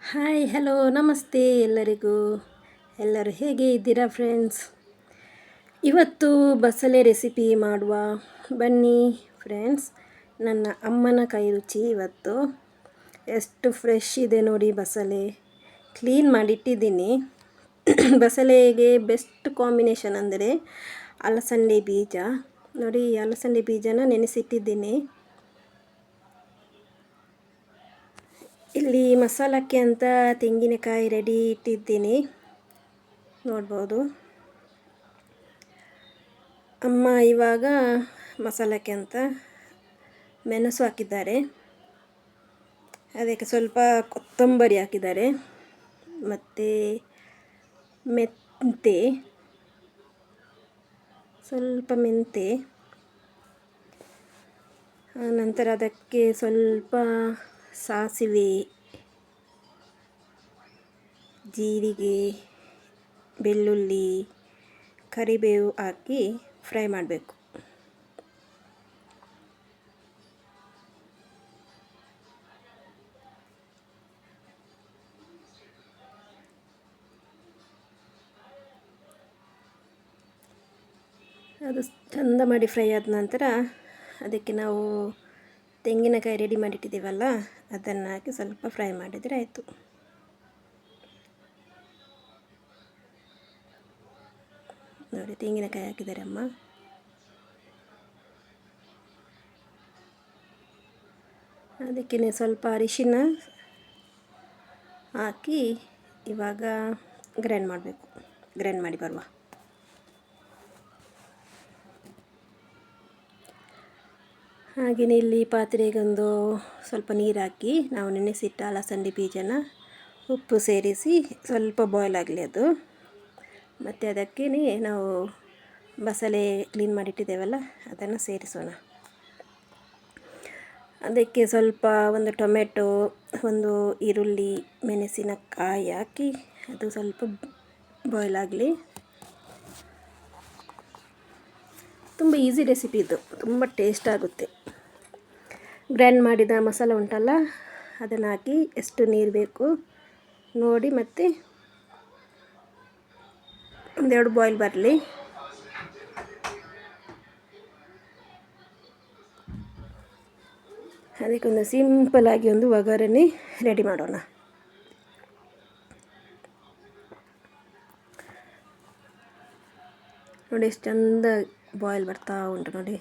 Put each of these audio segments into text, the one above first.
Hi hello ನಮಸ್ತೆ ಎಲ್ಲರಿಗೂ. ಎಲ್ಲರೂ ಹೇಗೆ ಇದ್ದೀರಾ ಫ್ರೆಂಡ್ಸ್? ಇವತ್ತು ಬಸಳೆ ರೆಸಿಪಿ ಮಾಡುವ ಬನ್ನಿ ಫ್ರೆಂಡ್ಸ್. ನನ್ನ ಅಮ್ಮನ ಕೈ ರುಚಿ ಇವತ್ತು. ಎಷ್ಟು ಫ್ರೆಶ್ ಇದೆ ನೋಡಿ, ಬಸಳೆ ಕ್ಲೀನ್ ಮಾಡಿಟ್ಟಿದ್ದೀನಿ. ಬಸಳೆಗೆ ಬೆಸ್ಟ್ ಕಾಂಬಿನೇಷನ್ ಅಂದರೆ ಅಲಸಂದೆ ಬೀಜ ನೋಡಿ. ಅಲಸಂದೆ ಬೀಜನ ನೆನೆಸಿಟ್ಟಿದ್ದೀನಿ. ಇಲ್ಲಿ ಮಸಾಲಕ್ಕೆ ಅಂತ ತೆಂಗಿನಕಾಯಿ ರೆಡಿ ಇಟ್ಟಿದ್ದೀನಿ, ನೋಡ್ಬೋದು. ಅಮ್ಮ ಇವಾಗ ಮಸಾಲಕ್ಕೆ ಅಂತ ಮೆಣಸು ಹಾಕಿದ್ದಾರೆ, ಅದಕ್ಕೆ ಸ್ವಲ್ಪ ಕೊತ್ತಂಬರಿ ಹಾಕಿದ್ದಾರೆ, ಮತ್ತು ಮೆಂತೆ, ಸ್ವಲ್ಪ ಮೆಂತೆ, ನಂತರ ಅದಕ್ಕೆ ಸ್ವಲ್ಪ ಸಾಸಿವೆ, ಜೀರಿಗೆ, ಬೆಳ್ಳುಳ್ಳಿ, ಕರಿಬೇವು ಹಾಕಿ ಫ್ರೈ ಮಾಡಬೇಕು. ಅದು ಚಂದ ಮಾಡಿ ಫ್ರೈ ಆದ ನಂತರ ಅದಕ್ಕೆ ನಾವು ತೆಂಗಿನಕಾಯಿ ರೆಡಿ ಮಾಡಿಟ್ಟಿದ್ದೀವಲ್ಲ, ಅದನ್ನು ಹಾಕಿ ಸ್ವಲ್ಪ ಫ್ರೈ ಮಾಡಿದರೆ ಆಯಿತು. ನೋಡಿ, ತೆಂಗಿನಕಾಯಿ ಹಾಕಿದ್ದಾರೆ ಅಮ್ಮ. ಅದಕ್ಕೆ ಸ್ವಲ್ಪ ಅರಿಶಿನ ಹಾಕಿ ಇವಾಗ ಗ್ರೈಂಡ್ ಮಾಡಬೇಕು. ಗ್ರೈಂಡ್ ಮಾಡಿ ಬರುವ. ಹಾಗೆಯೇ ಇಲ್ಲಿ ಪಾತ್ರೆಗೊಂದು ಸ್ವಲ್ಪ ನೀರು ಹಾಕಿ ನಾವು ನೆನೆಸಿಟ್ಟ ಅಲಸಂದೆ ಬೀಜನ ಉಪ್ಪು ಸೇರಿಸಿ ಸ್ವಲ್ಪ ಬಾಯ್ಲ್ ಆಗಲಿ ಅದು. ಮತ್ತು ಅದಕ್ಕೆ ನಾವು ಬಸಳೆ ಕ್ಲೀನ್ ಮಾಡಿಟ್ಟಿದ್ದೇವಲ್ಲ, ಅದನ್ನು ಸೇರಿಸೋಣ. ಅದಕ್ಕೆ ಸ್ವಲ್ಪ ಒಂದು ಟೊಮೆಟೊ, ಒಂದು ಈರುಳ್ಳಿ, ಮೆಣಸಿನಕಾಯಿ ಹಾಕಿ ಅದು ಸ್ವಲ್ಪ ಬಾಯ್ಲ್ ಆಗಲಿ. ತುಂಬ ಈಸಿ ರೆಸಿಪಿ ಇದು, ತುಂಬ ಟೇಸ್ಟ್ ಆಗುತ್ತೆ. ಗ್ರೈಂಡ್ ಮಾಡಿದ ಮಸಾಲ ಉಂಟಲ್ಲ, ಅದನ್ನು ಹಾಕಿ ಎಷ್ಟು ನೀರು ಬೇಕು ನೋಡಿ, ಮತ್ತು ಒಂದೆರಡು ಬಾಯ್ಲ್ ಬರಲಿ. ಅದಕ್ಕೊಂದು ಸಿಂಪಲಾಗಿ ಒಂದು ಒಗ್ಗರಣೆ ರೆಡಿ ಮಾಡೋಣ. ನೋಡಿ ಎಷ್ಟು ಚಂದ ಬಾಯ್ಲ್ ಬರ್ತಾ ಉಂಟು ನೋಡಿ.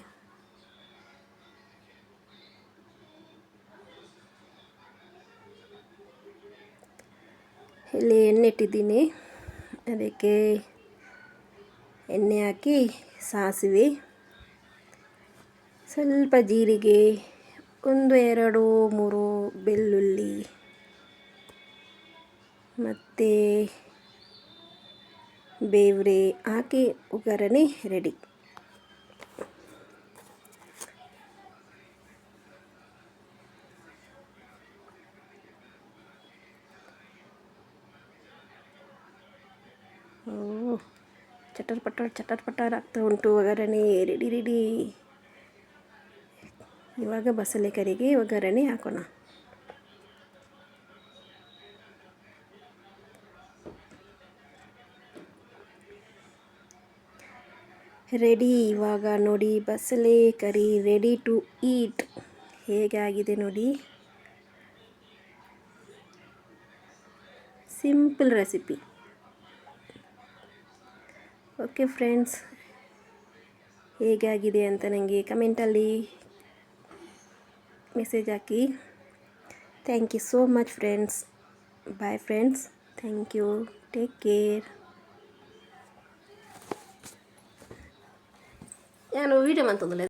ಇಲ್ಲಿ ಎಣ್ಣೆ ಇಟ್ಟಿದ್ದೀನಿ, ಅದಕ್ಕೆ ಎಣ್ಣೆ ಹಾಕಿ ಸಾಸಿವೆ, ಸ್ವಲ್ಪ ಜೀರಿಗೆ, ಒಂದು 2-3 ಬೆಳ್ಳುಳ್ಳಿ, ಮತ್ತು ಬೇವ್ರೆ ಹಾಕಿ ಒಗ್ಗರಣೆ ರೆಡಿ. ಚಟರ್ ಪಟರ್ ಆಗ್ತಾ ಉಂಟು, ಒಗ್ಗರಣೆ ರೆಡಿ. ಇವಾಗ ಬಸಳೆ ಕರಿಗೆ ಒಗ್ಗರಣೆ ಹಾಕೋಣ. ರೆಡಿ. ಇವಾಗ ನೋಡಿ, ಬಸಳೆ ಕರಿ ರೆಡಿ ಟು ಈಟ್. ಹೇಗಾಗಿದೆ ನೋಡಿ, ಸಿಂಪಲ್ ರೆಸಿಪಿ. ಓಕೆ ಫ್ರೆಂಡ್ಸ್, ಹೇಗಾಗಿದೆ ಅಂತ ನನಗೆ ಕಮೆಂಟಲ್ಲಿ ಮೆಸೇಜ್ ಹಾಕಿ. Thank you so much friends. Bye friends, thank you, take care. ನಾನು ವೀಡಿಯೋ ಮಾಡ್ತಂದಿಲ್ಲ.